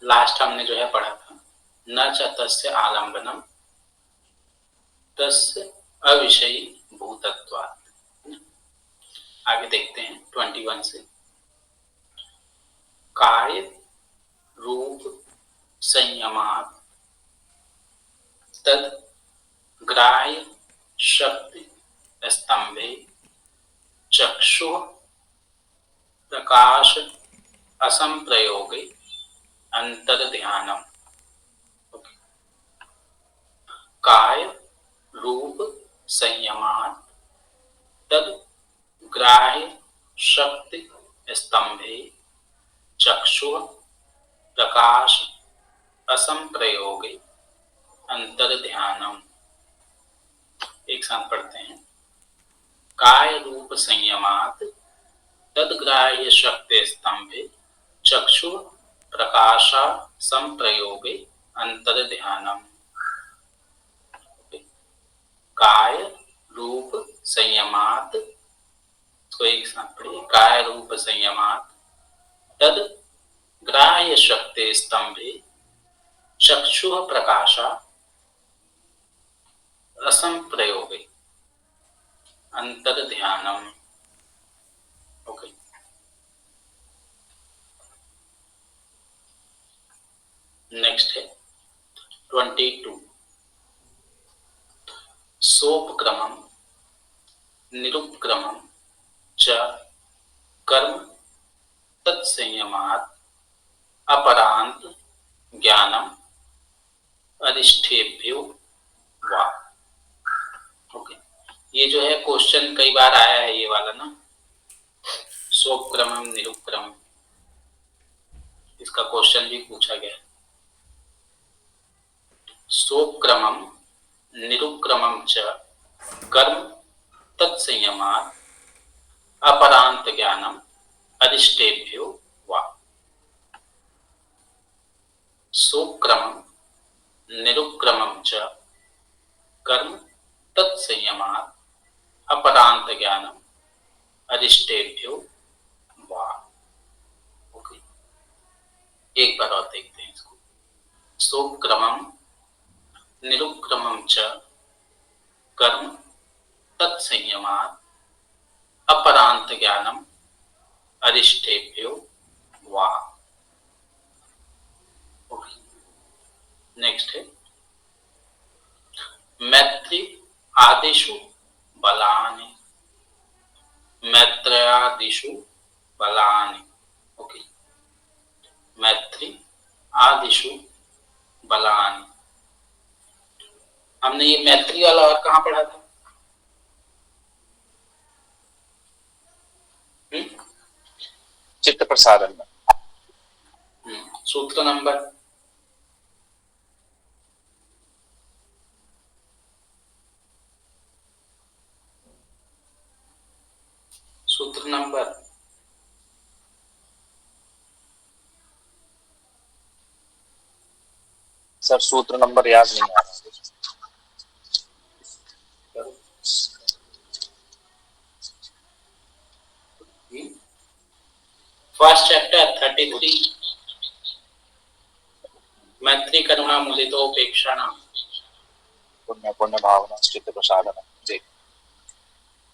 Last हमने जो है पढ़ा था, न च तस्य आलम्बनम तस्य अविषयी भूतत्वात्। आगे देखते हैं 21 से। कार्य रूप संयमात् तद ग्राह्य शक्ति स्तंभे चक्षुः प्रकाश असंप्रयोगे अंतर्ध्यानम। काय रूप संयमात् तद ग्राह्य शक्ति स्तंभे चक्षुः प्रकाश असंप्रयोगे अंतर्ध्यानम। एक साथ पढ़ते हैं। काय रूप संयमात् तद्ग्राह्य शक्ति स्तंभे चक्षुः प्रकाशा संप्रयोगे अंतर्ध्यानम। काय रूप संयमात्, तो एक साथ पढ़िए। काय रूप संयमात् तद ग्राह्य शक्ति स्तंभे चक्षुः प्रकाशा असंप्रयोगे अंतर्ध्यानम। ओके, नेक्स्ट है 22। सोपक्रमम निरुपक्रमम च कर्म तत्संयमात् अपरांत ज्ञानम अधिष्ठेभ्यो वा। ओके, ये जो है क्वेश्चन कई बार आया है, ये वाला ना, सोपक्रमम निरुपक्रमम, इसका क्वेश्चन भी पूछा गया। सोपक्रमम निरुपक्रमम च कर्म तत्संयमात् अपरांत ज्ञानम अधिष्ठेभ्यो वा। सोपक्रमम निरुपक्रमम च कर्म तत्संयमात् अपरांत ज्ञानम अधिष्ठेभ्यो वा। ओके, एक बार और देखते हैं इसको। सोपक्रमम निरुपक्रमम च कर्म तत्संयमात् अपरांत ज्ञानम अधिष्ठेभ्यो वा। ओके, नेक्स्ट है मैत्री आदिषु बलानि। मैत्रयादिषु बलानि। ओके, मैत्री आदिषु बलानि। हमने ये मैत्री वाला और कहाँ पढ़ा था? चित्त प्रसारण में। सूत्र नंबर सर सूत्र नंबर याद नहीं आ रहा। फर्स्ट चैप्टर 33 मैत्री करुणा मुदितोपेक्षा पुण्य पुण्य भावना चित्त प्रसारण। जी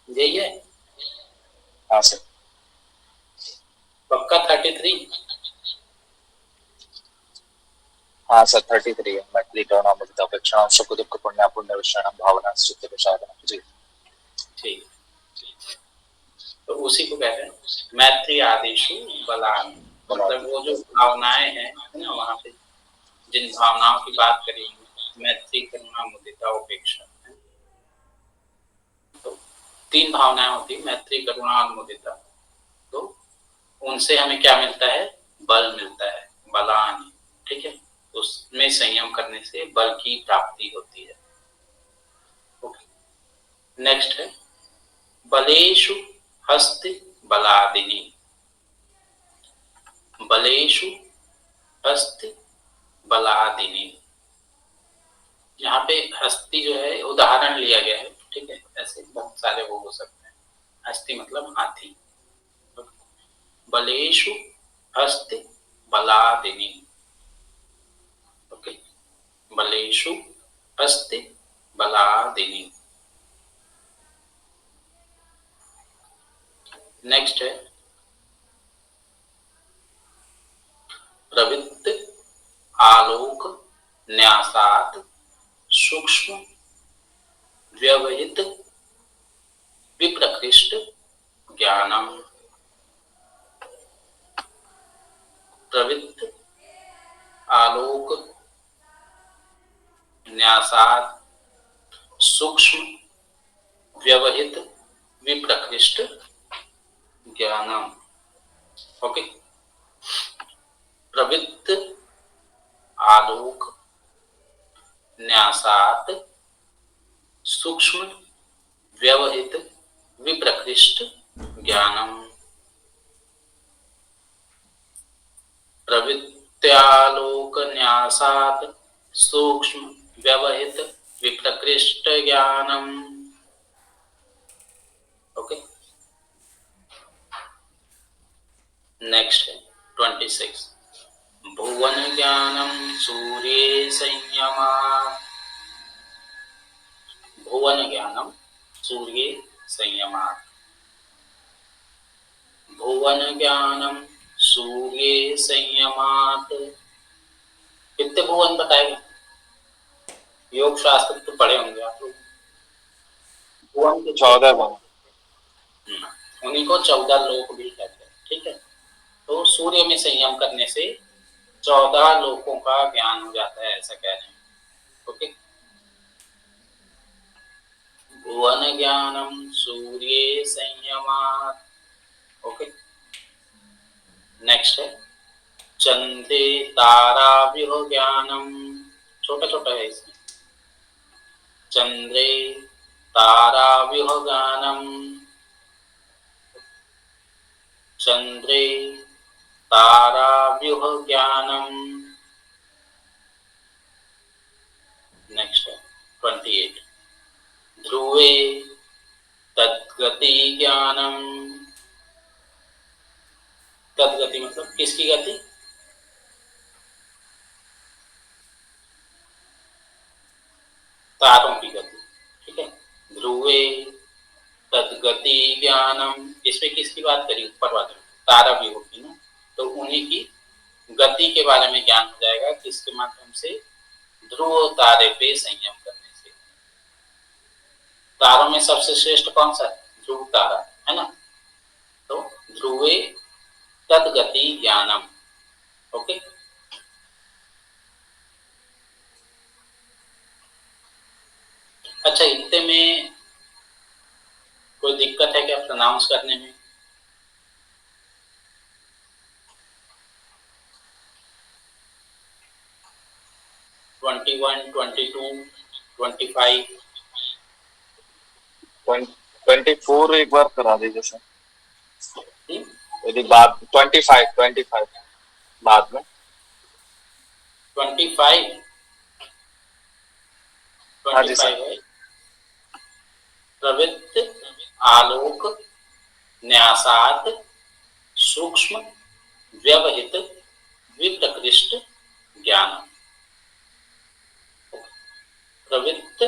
यही है। हाँ सर, पक्का 33? हाँ सर 33 है। मैत्री करुणा मुदितोपेक्षा सुख दुख पुण्य पुण्य विषयणम भावना चित्त प्रसारण। जी ठीक, तो उसी को कहते हैं मैत्री आदिषु बलान। मतलब वो जो भावनाएं हैं ना, वहां पे जिन भावनाओं की बात करी, मैत्री करुणा मुदिता उपेक्षा, तो 3 भावनाएं होती है, मैत्री करुणा और मुदिता। तो उनसे हमें क्या मिलता है? बल मिलता है, बलान। ठीक है, उसमें संयम करने से बल की प्राप्ति होती है। ओके, नेक्स्ट है बलेषु हस्ति बलादिनी। बलेषु हस्ति बलादिनी, यहाँ पे हस्ती जो है उदाहरण लिया गया है। ठीक है, ऐसे बहुत सारे वो हो सकते हैं। हस्ती मतलब हाथी। बलेषु हस्ति बलादिनी, बलेषु अस्ति बलादिनी। नेक्स्ट है प्रवृत्त आलोक न्यासात सूक्ष्म व्यवहित विप्रकृष्ट ज्ञानम। प्रवृत्त आलोक न्यासात सूक्ष्म व्यवहित विप्रकृष्ट ज्ञानम। ओके, प्रवृत्त आलोक न्यासात सूक्ष्म व्यवहित विप्रकृष्ट ज्ञानम। प्रवृत्त्यालोक न्यासात सूक्ष्म व्यवहित विप्रकृष्ट ज्ञानम। ओके, नेक्स्ट है 26 भुवन ज्ञानम सूर्ये संयमात्। भुवन ज्ञानम सूर्ये संयमात्। भुवन ज्ञानम सूर्ये संयमात्। कितने भुवन बताएगा? योग शास्त्र तो पढ़े होंगे आप लोग। भुवन के 14 भुवन, उन्हीं को 14 लोक भी कहते हैं। ठीक है, तो सूर्य में संयम करने से 14 लोकों का ज्ञान हो जाता है, ऐसा कह रहे हैं। ओके, भुवन ज्ञानम सूर्ये संयमात्। ओके, नेक्स्ट है चंद्रे ताराव्यूह ज्ञानम। छोटा छोटा है इसमें। चंद्रे ताराव्यूह ज्ञानम। चंद्रे ताराव्यूह ज्ञानम। नेक्स्ट है 28 ध्रुवे तद्गति ज्ञानम। तद्गति मतलब किसकी गति? तारों की गति। ठीक है, ध्रुवे तद्गति ज्ञानम। इसमें किसकी बात करी? ऊपर वाले तारा भी होगी ना, तो उन्हीं की गति के बारे में ज्ञान हो जाएगा। किसके माध्यम से? ध्रुव तारे पे संयम करने से। तारों में सबसे श्रेष्ठ कौन सा है? ध्रुव तारा है ना। तो ध्रुवे तद्गति ज्ञानम। ओके, अच्छा, इतने में कोई दिक्कत है क्या प्रोनाउंस करने में? ट्वेंटी 25 24 एक बार करा दीजिए सर, यदि बाद 25 बाद में 25 हाँ जी सर। है प्रवृत्त आलोक न्यासात सूक्ष्म व्यवहित विप्रकृष्ट ज्ञान। प्रवृत्त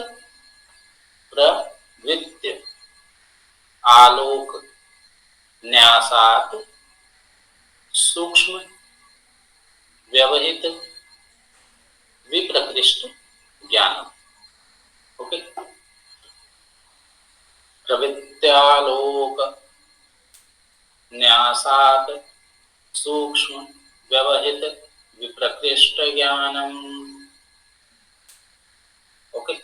प्रवृत्त आलोक न्यासात सूक्ष्म व्यवहित विप्रकृष्ट ज्ञान। ओके, प्रवृत्त्यालोक न्यासात सूक्ष्म व्यवहित विप्रकृष्ट ज्ञानम। ओके,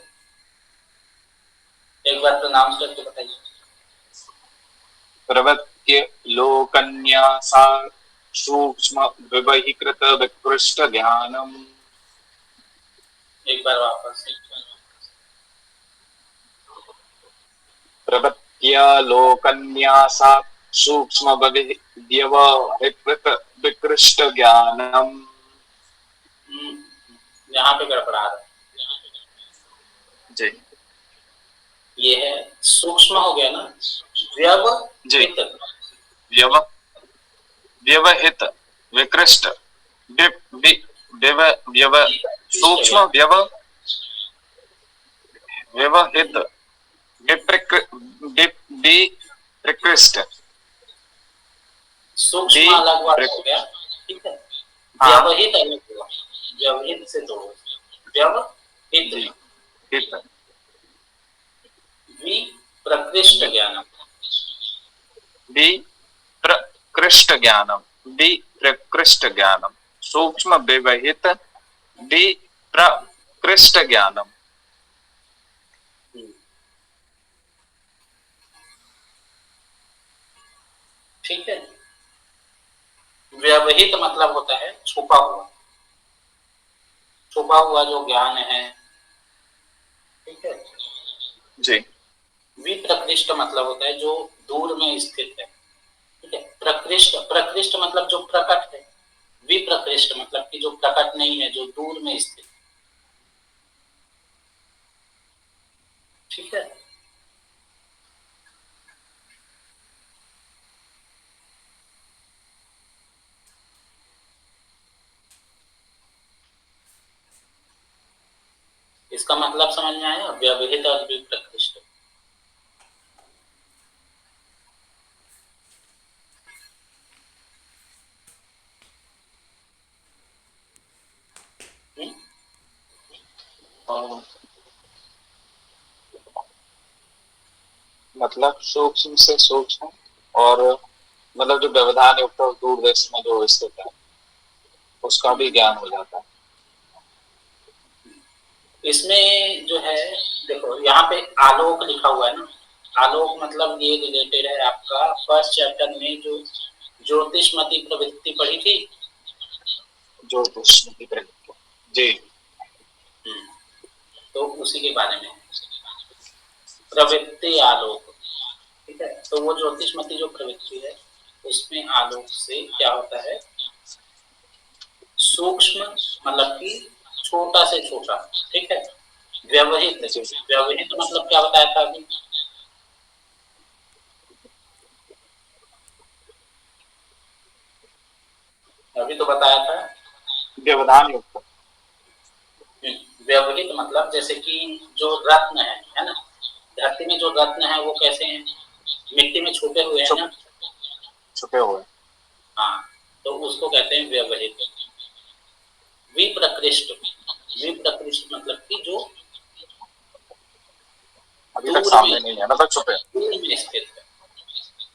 एक बार प्रोनाउंस करके बताइए। प्रवृत्त्य लोकन्यासात् सूक्ष्म व्यवहिकृत विकृष्ट ज्ञानम। एक बार वापस। प्रवृत्त्य लोकन्यासात् सूक्ष्म व्यवहिकृत विकृष्ट ज्ञानम। यहाँ पे गड़बड़ा रहा है जी। ये है सूक्ष्म हो गया ना, व्यवहित विकृष्ट सूक्ष्म व्यवहित, विप्रकृष्ट, सूक्ष्म अलग वर्ड हो गया, ठीक है। हाँ व्यवहित अलग हुआ, व्यवहित से दो, व्यवहित, जी हित, विप्रकृष्ट ज्ञानम, विप्रकृष्ट ज्ञानम, विप्रकृष्ट ज्ञानम, सूक्ष्म व्यवहित विप्रकृष्ट ज्ञानम। ठीक है। व्यवहित मतलब होता है छुपा हुआ, छुपा हुआ जो ज्ञान है, ठीक है। जी विप्रकृष्ट मतलब होता है जो दूर में स्थित है, ठीक है। प्रकृष्ट, प्रकृष्ट मतलब जो प्रकट है, विप्रकृष्ट मतलब कि जो प्रकट नहीं है, जो दूर में स्थित, ठीक है। इसका मतलब समझ में आया, व्यवहित और विप्रकृष्ट। मतलब सूक्ष्म से सूक्ष्म, और मतलब जो व्यवधान युक्त और दूर देश में जो स्थित है उसका भी ज्ञान हो जाता है। इसमें जो है, देखो यहाँ पे आलोक लिखा हुआ है ना, आलोक मतलब ये रिलेटेड है आपका फर्स्ट चैप्टर में जो ज्योतिषमती प्रवृत्ति पढ़ी थी, जो दुष्मति प्रवृत्ति, जी तो उसी के बारे में प्रवृत्ति आलोक, ठीक है। तो वो ज्योतिषमती जो प्रवृत्ति है उसमें आलोक से क्या होता है, सूक्ष्म मतलब कि छोटा से छोटा, ठीक है। व्यवहित, जी व्यवहित मतलब क्या बताया था अभी, अभी तो बताया था। व्यवधान युक्त, व्यवहित मतलब जैसे कि जो रत्न है ना, धरती में जो रत्न है वो कैसे हैं, मिट्टी में छुपे हुए हैं छुप ना, छुपे हुए, हाँ, तो उसको कहते हैं व्यवहित। विप्रकृष्ट, विप्रकृष्ट मतलब कि जो अभी तक दूर में, सामने नहीं है मतलब छुपे। दूर में स्थित है,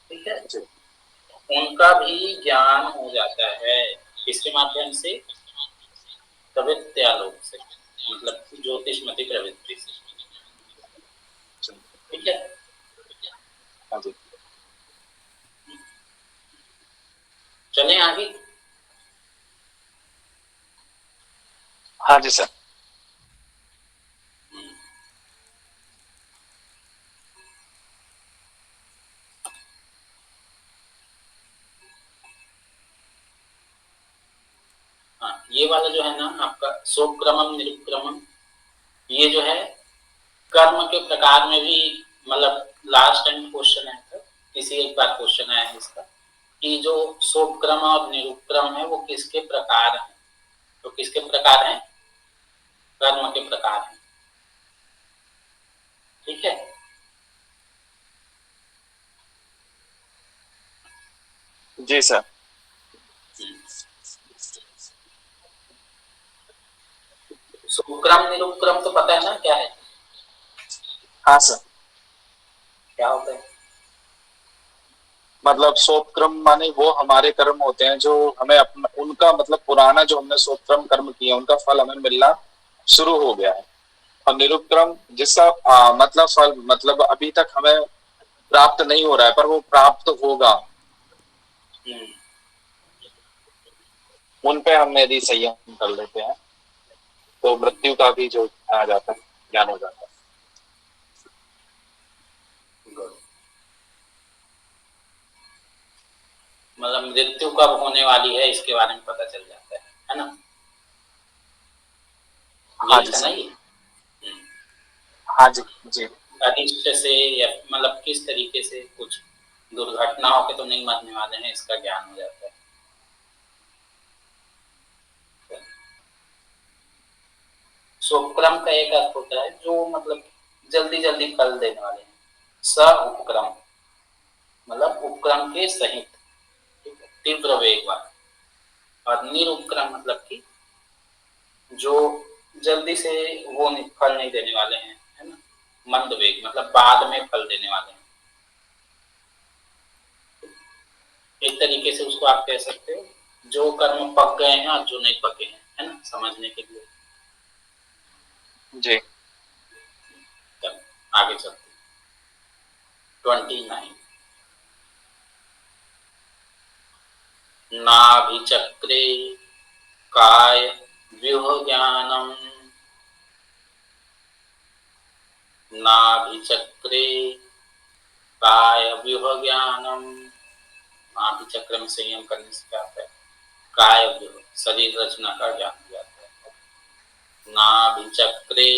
ठीक है। जी उनका भी ज्ञान हो जाता है इसके माध्यम से, प्रवृत्त्यालोक से, मतलब ज्योतिषमती प्रवृत्ति से, जी ठीक है। हाँ जी चलें आगे। हाँ जी सर। हाँ, ये वाला जो है ना आपका सोक्रमम निरुक्रमम, ये जो है कर्म के प्रकार में भी, मतलब लास्ट टाइम क्वेश्चन आया था, इसी एक बार क्वेश्चन आया है इसका, कि जो सोपक्रम और निरुक्रम है वो किसके प्रकार है, तो किसके प्रकार है, कर्म के प्रकार है, ठीक है। जी सर। सोपक्रम निरुक्रम तो पता है ना क्या है, हाँ सर। क्या होता है। मतलब सोपक्रम माने वो हमारे कर्म होते हैं जो हमें अपना उनका मतलब पुराना जो हमने सोपक्रम कर्म किया उनका फल हमें मिलना शुरू हो गया है। और निरुपक्रम जिसका मतलब फल मतलब अभी तक हमें प्राप्त नहीं हो रहा है पर वो प्राप्त होगा, उन पे हम यदि संयम कर लेते हैं तो मृत्यु का भी जो आ जाता है ज्ञान हो जाता है। मतलब मृत्यु कब होने वाली है इसके बारे में पता चल जाता है ना, हाँ यही जी था ना सर। ये। हाँ जी जी अनिष्ट से या मतलब किस तरीके से कुछ दुर्घटनाओं के तो नहीं मरने वाले हैं, इसका ज्ञान हो जाता है। शुक्रम का एक अर्थ होता है जो मतलब जल्दी जल्दी फल देने वाले हैं। स उपक्रम मतलब उपक्रम के सहित, ठीक है, तीव्र वेग वाले। और निरुपक्रम मतलब कि जो जल्दी से वो फल नहीं देने वाले हैं, है ना। मंद वेग मतलब बाद में फल देने वाले हैं। एक तरीके से उसको आप कह सकते हो जो कर्म पक गए हैं और जो नहीं पके हैं, है ना, समझने के लिए। जी। चल आगे चलते। 29 नाभिचक्रे काय व्यूह ज्ञानम, नाभिचक्रे काय व्यूह ज्ञानम। नाभिचक्र में संयम करने से क्या होता है? काय व्यूह शरीर रचना का ज्ञान हो जाता है। नाभिचक्रे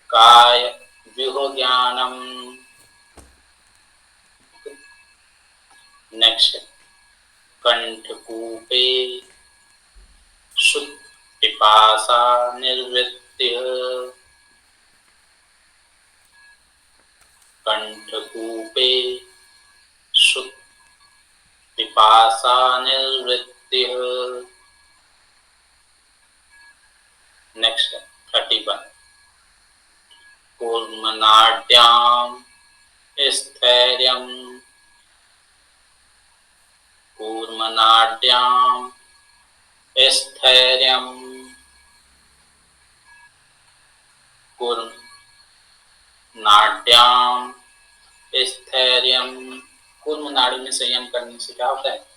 काय व्यूह ज्ञानम। नेक्स्ट, कंठकूपे शुद्ध पिपासा निर्वृत्ति, कंठकूपे शुद्ध पिपासा निर्वृत्ति। नेक्स्ट 31, कूर्मनाड्याम स्थैर्यम, कूर्मनाड्याम स्थैर्यम। कूर्मनाड्याम स्थैर्यम। कूर्म नाड़ी में संयम करने से क्या होता है?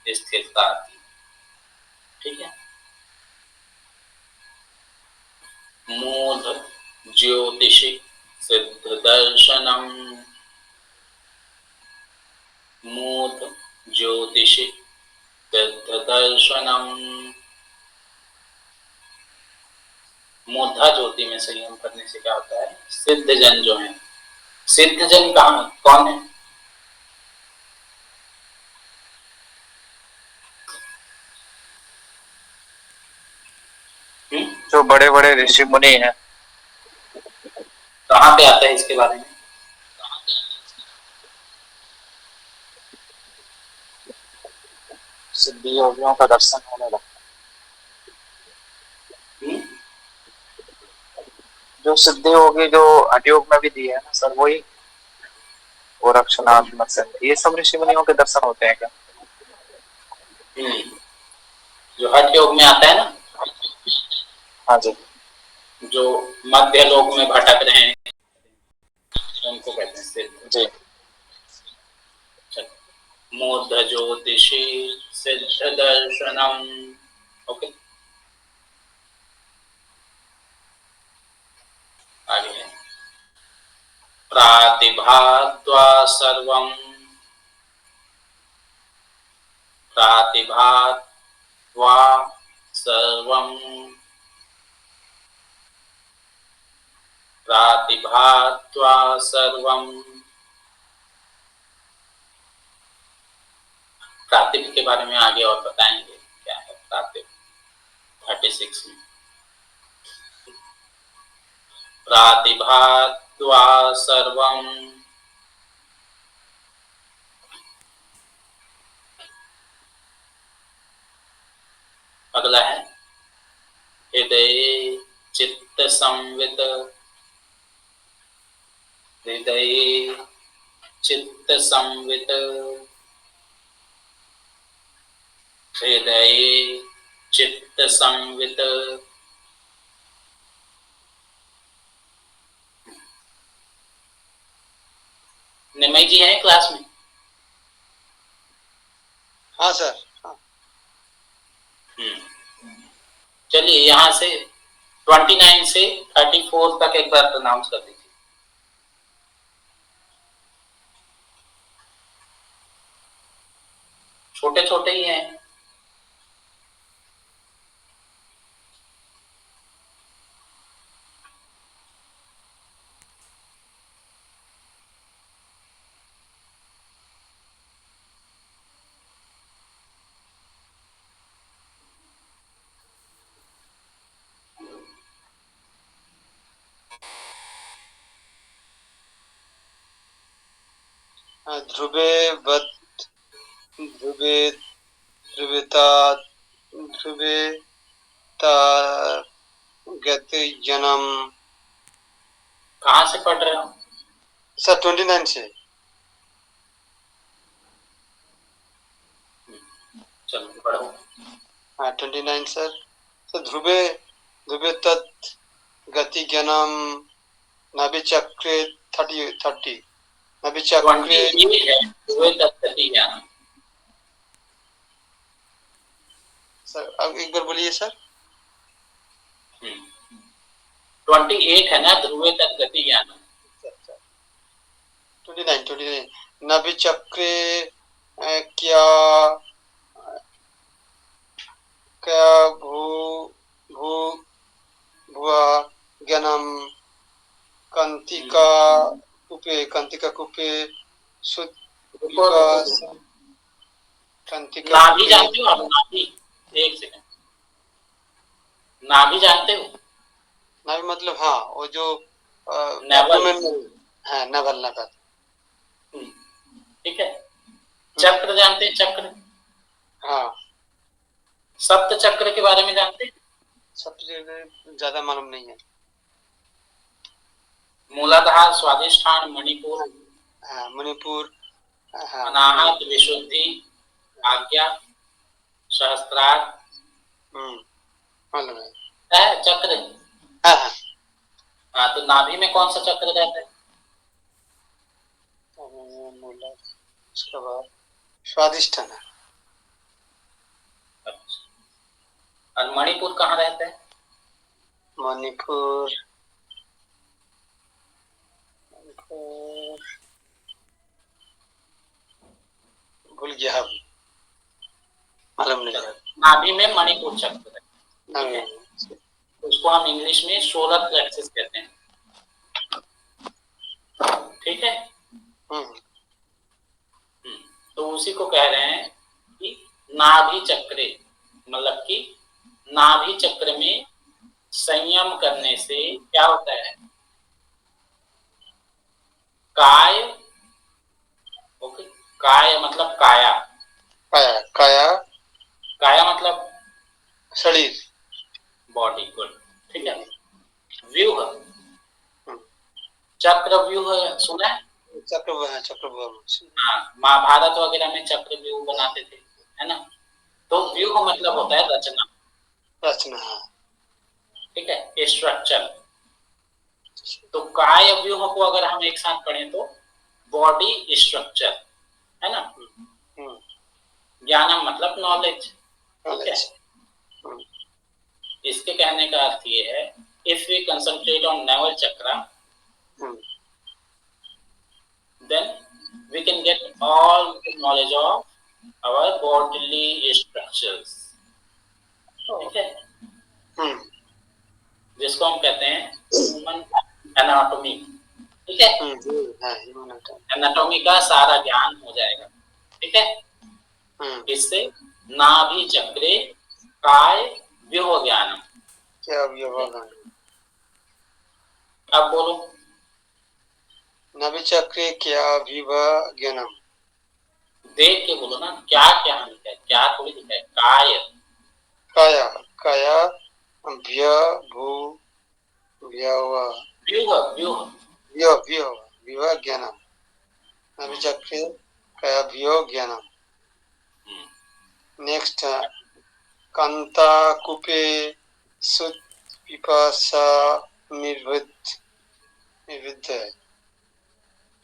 स्थिरता आती है, ठीक है। मूढ़ ज्योतिषि सिद्ध दर्शनम, मूढ़ ज्योतिषि सिद्ध दर्शनम। मूर्धा ज्योति में संयम करने से क्या होता है? सिद्ध जन जो है, सिद्ध जन कहाँ कौन है? जो बड़े बड़े ऋषि मुनि हैं। कहाँ पे आता है इसके बारे में? सिद्धि योगियों का दर्शन होने लगता हम्म? है। जो सिद्धि होगी जो हठयोग में भी दी है ना सर, वही गोरक्षनाथ मत्स्य, ये सब ऋषि मुनियों के दर्शन होते हैं क्या? जो हठ योग में आता है ना, हाँ जी। जो मध्य लोक में भटक रहे हैं उनको कहते हैं सिद्ध। जी। मूर्ध ज्योतिषी सिद्ध दर्शनम। ओके, आगे है प्रातिभात्वा सर्वम, प्रातिभात्वा सर्वम, प्रातिभात्वा सर्वम। प्रातिभ के बारे में आगे और बताएंगे क्या है प्रातिभ 36 में। प्रातिभात्वा सर्वम। अगला है हृदय चित्त संवित, हृदय चित्त संवित, हृदय चित्त संवित। निमय जी हैं क्लास में? हाँ सर। चलिए यहाँ से 29 से 34 तक एक बार प्रोनाउंस कर दीजिए। छोटे छोटे ही हैं। ध्रुवे वत ध्रुवे ध्रुवता ध्रुवे ता गति जन्म। कहाँ से पढ़ रहे हो? सर 29 से। चलो पढ़ो। हाँ 29 सर। सर ध्रुवे ध्रुवे तत् गति ज्ञानम नभि चक्रे 30 नभि चक्रे 28 है ध्रुवे तत्गति ज्ञानम। सर अब एक बार बोलिए सर। 28 है ना ध्रुवे तत्गति ज्ञानम। 29 नभि चक्रे क्या क्या भू भू भुआ ज्ञानम कंतिका कूपे शुद्ध कंतिका नाभि जानते हो आप? नाभि, एक सेकंड, नाभि जानते हो? नाभि मतलब हाँ वो जो नेवल। हाँ नवल नवल। ठीक है। चक्र जानते हैं? चक्र, हाँ सप्त चक्र के बारे में जानते हैं? सबसे ज्यादा मालूम नहीं है। मूलाधार, स्वादिष्ठान, मणिपुर, हाँ मणिपुर, हाँ अनाहत, विशुद्धि, आज्ञा, सहस्त्रार, मालूम है। चक्र। हाँ हाँ हाँ, तो नाभि में कौन सा चक्र रहता है? उसके बाद स्वादिष्ठान। और मणिपुर कहाँ रहता है? मणिपुर भूल गया, मालूम नहीं। नाभि में मणिपुर चक्र है, ठीक है? हाँ, उसको हम इंग्लिश में सोलर प्लेक्सस कहते हैं, ठीक है? तो उसी को कह रहे हैं कि नाभि चक्रे, मतलब कि नाभि चक्र में संयम करने से क्या होता है? काय, ओके, काय मतलब काया, काया काया काया मतलब शरीर, बॉडी, गुड, ठीक है? व्यूह, चक्र व्यूह सुना है? चक्रव्यूह। हाँ, महाभारत वगैरह में चक्र व्यूह बनाते थे, है ना? तो व्यूह मतलब होता है रचना, रचना, ठीक है, स्ट्रक्चर। तो काय व्यूह को अगर हम एक साथ पढ़ें तो बॉडी स्ट्रक्चर, है ना? ज्ञानम मतलब नॉलेज, ठीक है? इसके कहने का अर्थ ये है, if we concentrate on navel chakra, then we can get all the knowledge of our bodily structures, ठीक है? जिसको हम कहते हैं ह्यूमन एनाटॉमी, ठीक है? एनाटॉमी का सारा ज्ञान हो जाएगा, ठीक है? इससे नाभि चक्रे काय व्यूह ज्ञानम। क्या व्यूह ज्ञान? अब बोलो, नाभि चक्रे क्या व्यूह ज्ञानम? देख के बोलो ना, क्या क्या लिखा है, क्या थोड़ी लिखा है, काय, काया काया व्य भू व्यूह व्यूह व्यूह व्यूह व्यूह व्यूह ज्ञानम। नाभि चक्रे क्या व्यूह ज्ञानम। नेक्स्ट कांता कूपे सुत पिपासा निवृत्त निवृत्त है,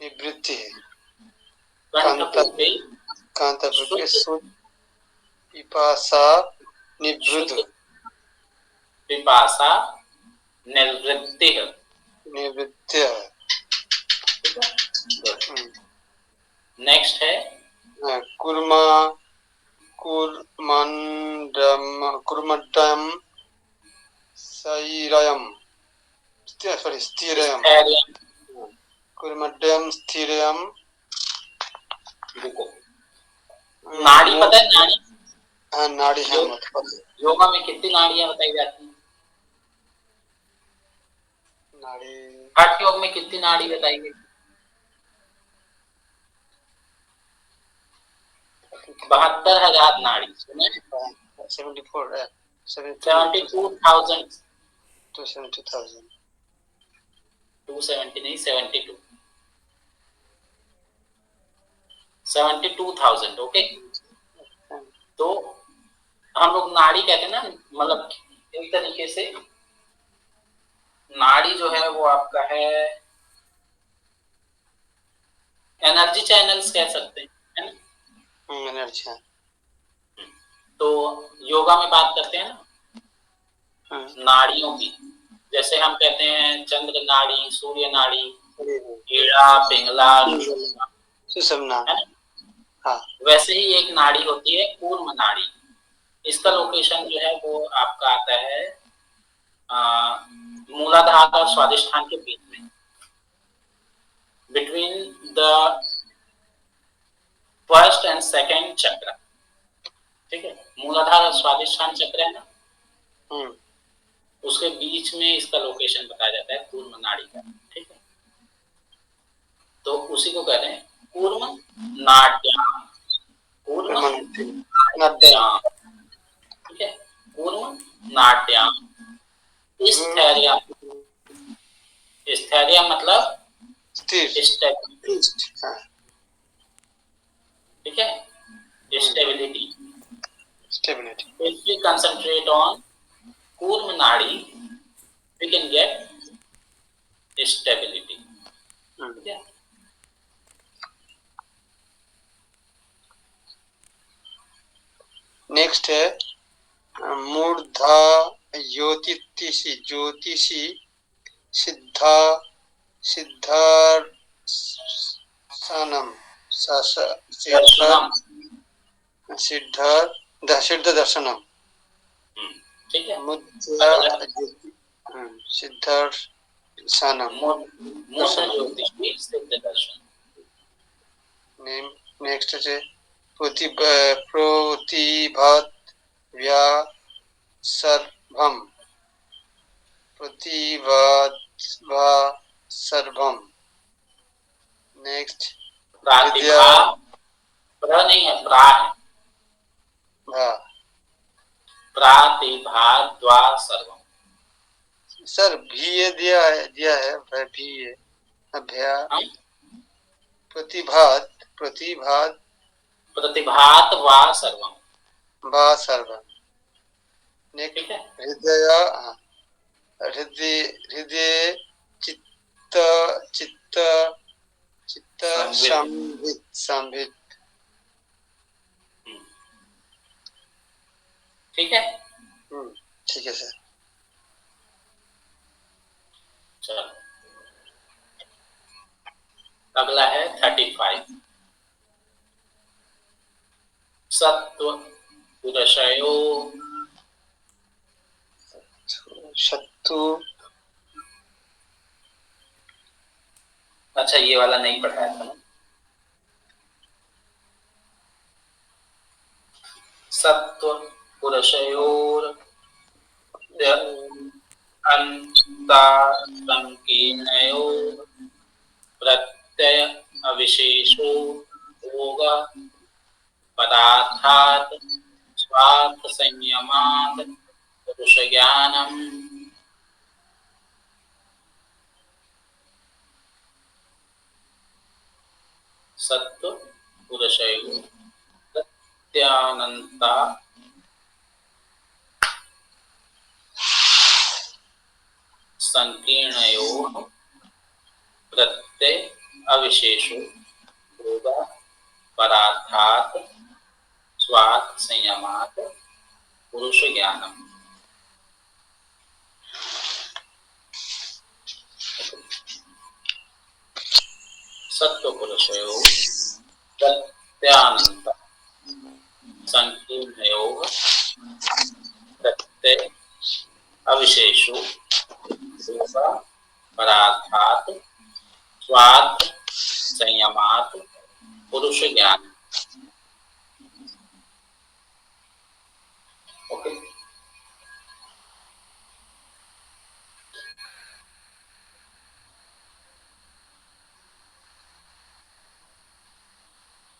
निवृत्ति है। कांता कूपे सुत पिपासा निवृत्त, पिपासा निवृत्ति, निवृत्त। नेक्स्ट है कुर्मा कुर्मड्डम सैरयम, सॉरी स्थिरयम, कुर्मड्डम स्थिरयम। नाड़ी पता है? नाड़ी, हाँ नाड़ी है। योगा में कितनी नाड़ियां बताई जाती हैं? नाड़ी, हठ योग में कितनी नाड़ी बताई गई? 72,000 नाड़ी सुने, 74 है, 72,000, 270,000 270 नहीं 72, 72,000। ओके, तो हम लोग नाड़ी कहते हैं ना, मतलब एक तरीके से नाड़ी जो है वो आपका है एनर्जी चैनल्स कह सकते हैं, है ना। एनर्जी। तो योगा में बात करते हैं ना नाड़ियों की, जैसे हम कहते हैं चंद्र नाड़ी, सूर्य नाड़ी, ईड़ा, पिंगला, सुषुम्ना, है ना। हाँ, वैसे ही एक नाड़ी होती है कूर्म नाड़ी। इसका लोकेशन जो है वो आपका आता है मूलाधार और स्वादिष्ठान के बीच में, between the first and second चक्र। ठीक है, मूलाधार और स्वादिष्ठान चक्र है ना, उसके बीच में इसका लोकेशन बताया जाता है कूर्म नाड़ी का। ठीक है, तो उसी को कहते हैं कूर्म नाड्याम, कूर्म नाड्याम। ठीक है, कूर्म नाड्याम। स्थैर्य, स्थैर्य मतलब स्टेबिलिटी। ठीक है, stability. If we concentrate on कूर्म नाड़ी, we can get stability. ठीक है, नेक्स्ट है मूर्धा ज्योतिषी, ज्योतिषी सिद्धा सिद्धार्सनम दर्शनम। सिद्ध दर्शनम। ठीक है, मुद्रा सिद्धार्सनम, मूर्ध ज्योतिषी सिद्ध दर्शन। नेक्स्ट है प्रतिभात व्यासर्भम, प्रतिभा सर्वम। नेक्स्ट प्रतिभा, प्र नहीं है, प्रा है, प्रतिभा द्वा सर्वम। सर भी ये दिया है भी है अभ्या प्रतिभात प्रतिभात वा सर्वम। वा सर्वम। ठीक है, हृदय हृदय हृदय चित्त चित्त चित्त संवित संवित। ठीक है, ठीक है सर। चलो अगला है 35। सत्व पुरुषयो, शत्रु, अच्छा ये वाला नहीं पढ़ाया था ना। सत्व पुरुषयोर अंतरसंकीर्णयोर प्रत्यय अविशेषो भोग पदार्थात् स्वार्थ संयमात् पुरुष ज्ञानम। सत्व पुरुषयोर प्रत्यानंता संकीर्णयोः प्रत्यय अविशेषो भोग पदार्थात् स्वार्थ संयमात् पुरुष ज्ञानम। सत्व पुरुषयोः प्रत्यानंता संकीर्णयोः प्रत्यय अविशेषो भोग पदार्थात् स्वार्थ संयमात् पुरुष ज्ञान। ओके,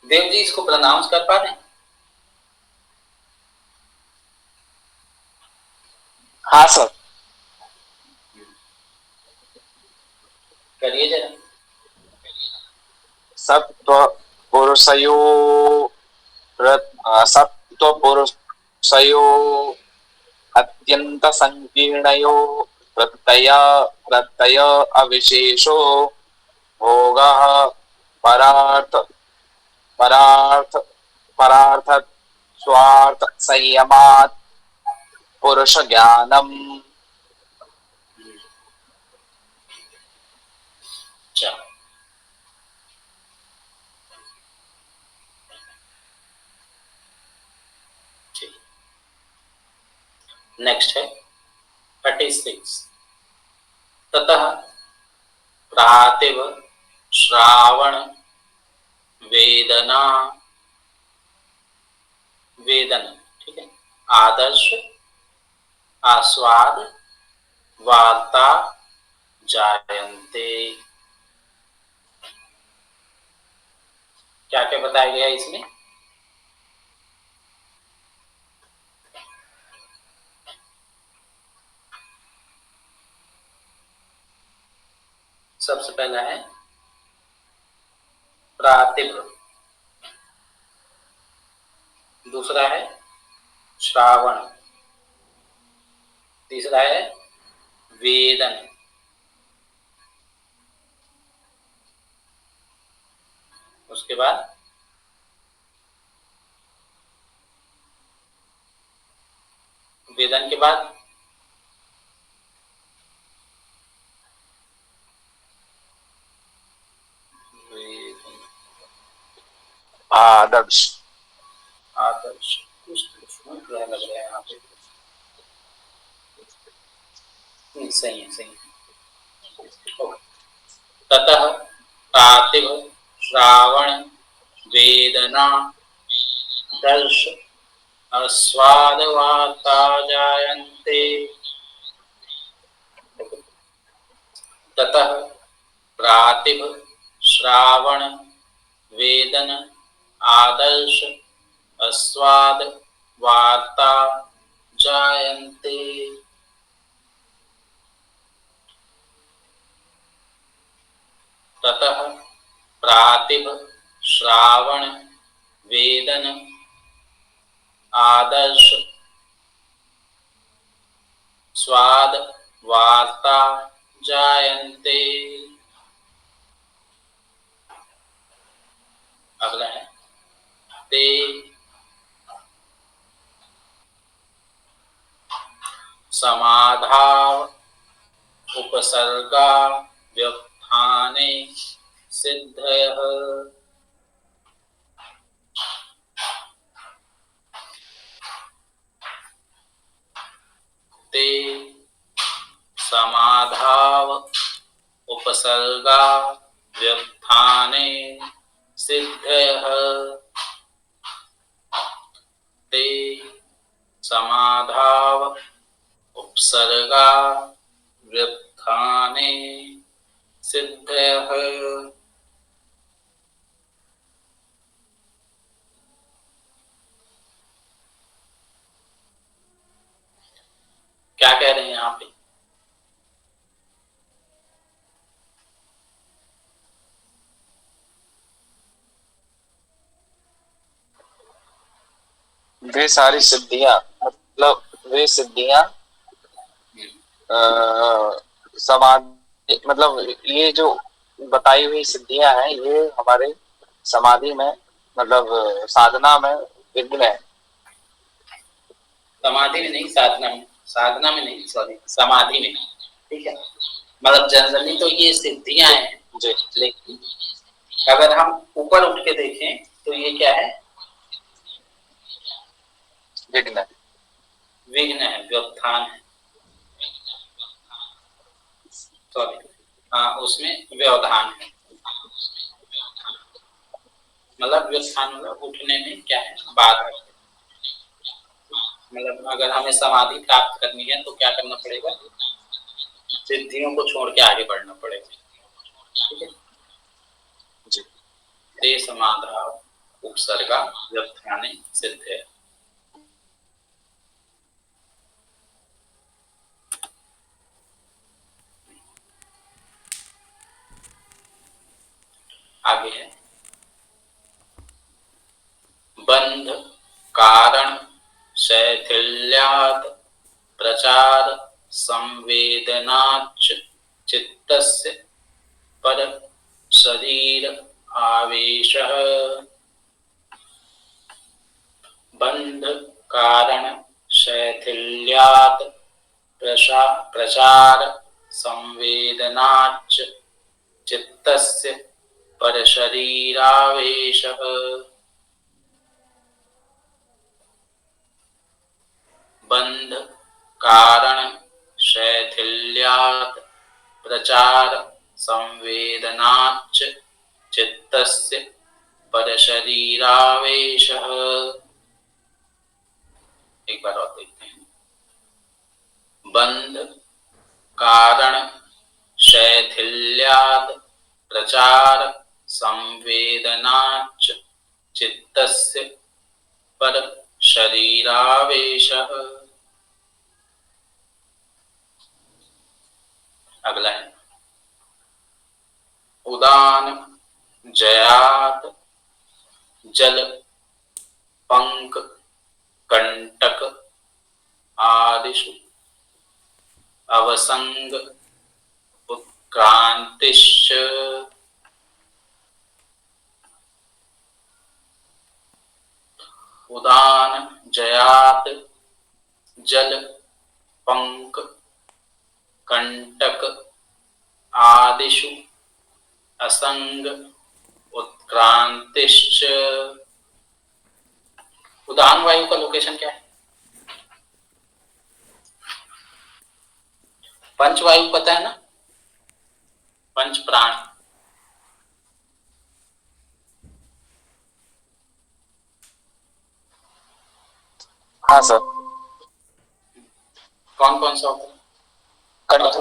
देव जी इसको प्रोनाउंस कर पा रहे हैं? हाँ सर। करिए जरा। सत्व पुरुषयो सत्व पुरुषयो अत्यंत संकीर्णयो प्रत्यय अविशेषो भोगः परार्थ परार्थ परार्थ स्वार्थ संयमात् पुरुष ज्ञानम। चलो ठीक, नेक्स्ट है 36। ततः प्रातिव श्रावण वेदना वेदन, ठीक है, आदर्श आस्वाद वार्ता जायन्ते। क्या क्या बताया गया इसमें? सबसे पहला है प्रातिभ, दूसरा है श्रावण, तीसरा है वेदन, उसके बाद वेदन के बाद आदर्श। आदर्श, कुछ लग रहा है यहाँ पे। सही है, सही है। ततः प्रातिभ श्रावण वेदना दर्श आस्वाद वार्ता जायन्ते। ततः प्रातिभ श्रावण वेदन आदर्श आस्वाद वार्ता जायन्ते। ततः प्रातिभ श्रावण वेदन आदर्श स्वाद वार्ता जायन्ते। अगला है ते समाधाव उपसर्गा व्युत्थाने सिद्धयः। ते समाधाव उपसर्गा व्युत्थाने सिद्धयः। ते समाधाव उपसर्गा व्युत्थाने सिद्धयः। क्या कह रहे हैं यहाँ पे? वे सारी सिद्धियां, मतलब वे सिद्धियां समाधि, मतलब ये जो बताई हुई सिद्धियां हैं ये हमारे समाधि में, मतलब साधना में विघ्न है। समाधि में नहीं, साधना में, साधना में नहीं, सॉरी, समाधि में, ठीक है। मतलब जनरली तो ये सिद्धियां हैं, लेकिन अगर हम ऊपर उठ के देखें तो ये क्या है? विघ्न है, विघ्न है, व्युत्थान है, सॉरी, हाँ, उसमें व्यवधान है। मतलब व्युत्थान मतलब उठने में क्या है? बाधा। मतलब अगर हमें समाधि प्राप्त करनी है तो क्या करना पड़ेगा? सिद्धियों को छोड़ के आगे बढ़ना पड़ेगा, ठीक है। जी। ते समाधाव उपसर्गा व्युत्थाने सिद्धयः। आगे है बंध कारण शैथिल्यात् प्रचार संवेदनाच्च चित्तस्य पर शरीर आवेशः। बंध कारण शैथिल्यात् प्रचार संवेदनाच्च चित्तस्य परशरीरावेशः। बंध कारण शैथिल्यात् प्रचार संवेदनाच्च चित्तस्य परशरीरावेशः। एक बार और देखते हैं। बंध कारण शैथिल्यात् प्रचार संवेदनाच्च चित्तस्य पर शरीरावेशः। अगला है उदान जयात जल पंक कंटक आदिषु अवसंग उत्क्रांतिश्च। उदान जयात जल पंक कंटक आदिषु असंग उत्क्रांतिश्च। उदान वायु का लोकेशन क्या है? पंच वायु पता है ना, पंच प्राण। हाँ सर। कौन कौन सा होता है? कंठ,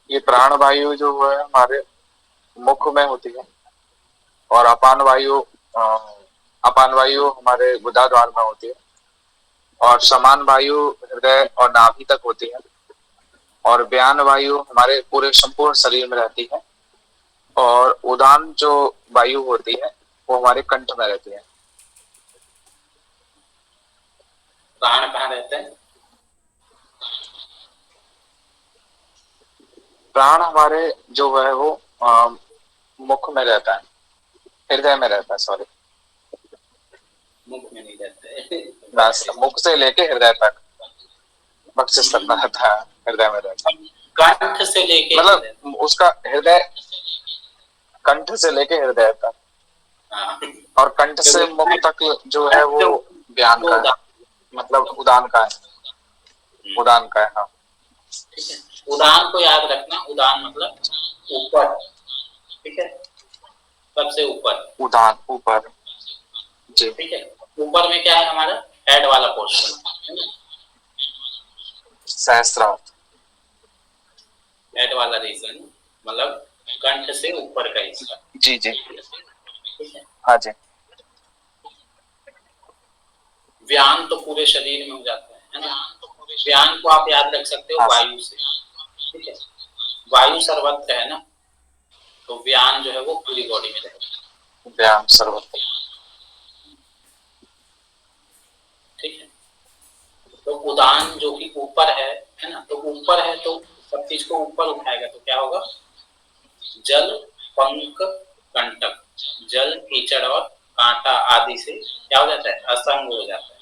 ये प्राण वायु जो है हमारे मुख में होती है, और अपान वायु हमारे गुदाद्वार में होती है, और समान वायु हृदय और नाभि तक होती है, और व्यान वायु हमारे पूरे संपूर्ण शरीर में रहती है, और उदान जो वायु होती है वो हमारे कंठ में रहती है। प्राण कहाँ रहते हैं? प्राण हमारे जो है वो मुख में रहता है, हृदय में रहता है, सॉरी, मुख में नहीं रहते। बस मुख से लेके हृदय तक बख्शिश करना रहता है, हृदय में रहता है। कंठ से लेके मतलब उसका हृदय, कंठ से लेके हृदय तक, हाँ। और कंठ से मुख तक जो है वो व्यान का है, मतलब उदान का है, उदान का है। हाँ ठीक है, उदान को याद रखना। उदान मतलब ऊपर, ठीक है, सबसे ऊपर। उदान ऊपर, जी ठीक है, ऊपर में क्या है हमारा? हेड वाला पोर्शन है ना, सहस्त्रार, हेड वाला रीजन, मतलब कंठ से ऊपर का हिस्सा। जी जी, ठीक है, हाँ जी। व्यान तो पूरे शरीर में हो जाता है ना। व्यान को आप याद रख सकते हो हाँ, वायु से। ठीक है, वायु सर्वत्र है ना, तो व्यान जो है वो पूरी बॉडी में रहेगा। व्यान सर्वत्र। ठीक है, तो उदान जो कि ऊपर है ना, तो ऊपर है तो सब चीज को ऊपर उठाएगा तो क्या होगा? जल पंख कंटक, जल कीचड़ और कांटा आदि से क्या हो जाता है? असंग हो जाता है,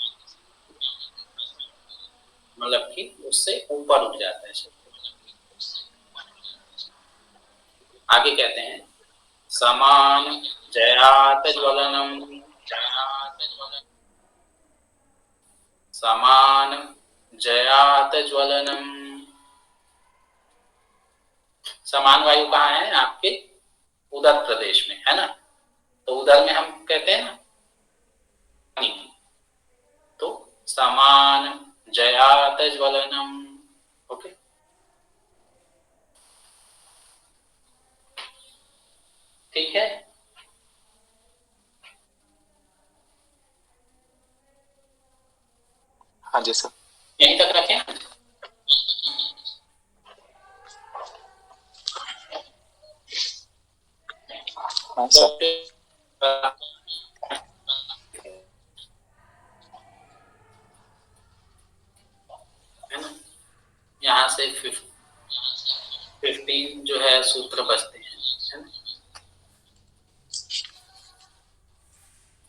मतलब कि उससे ऊपर उठ जाता है। आगे कहते हैं समान जयात ज्वलनम, समान जयात ज्वलनम। समान वायु कहाँ है? आपके उदर प्रदेश में है ना, तो उदर में हम कहते हैं ना, तो समान जयात ज्वलनम। ओके, ठीक है। हाँ जी सर। यहीं तक रखें। सा है ना, यहाँ से 15 जो है सूत्र बचते हैं, है ना।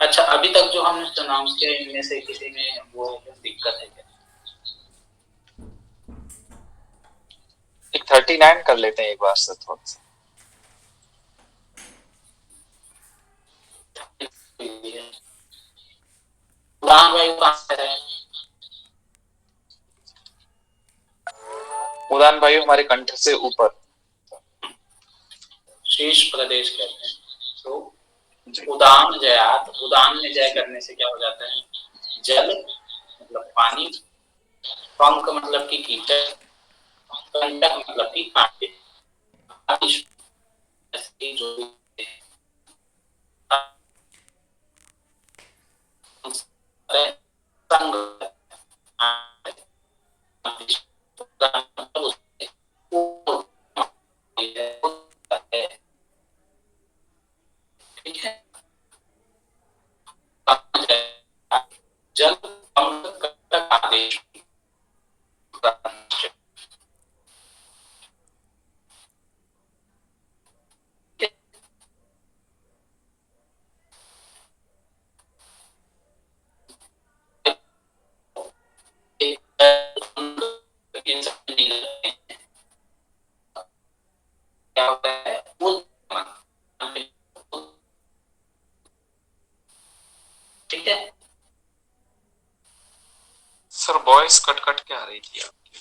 अच्छा, अभी तक जो हमने प्रोनाउंस किया इनमें से किसी में वो दिक्कत है क्या? एक 39 कर लेते हैं एक बार से थोड़ा सा। उड़ान वायु कहाँ है? उड़ान वायु हमारे कंठ से ऊपर शीर्ष प्रदेश कहते हैं। तो उदान जयात, उदान में जय करने से क्या हो जाता है? जल मतलब पानी, पंख मतलब कि कीचड़, कंटक मतलब कि कांटे, जो संग ठीक है। जल आदेश क्या होता है? ठीक है। सर वॉइस कट कट के आ रही थी आपकी।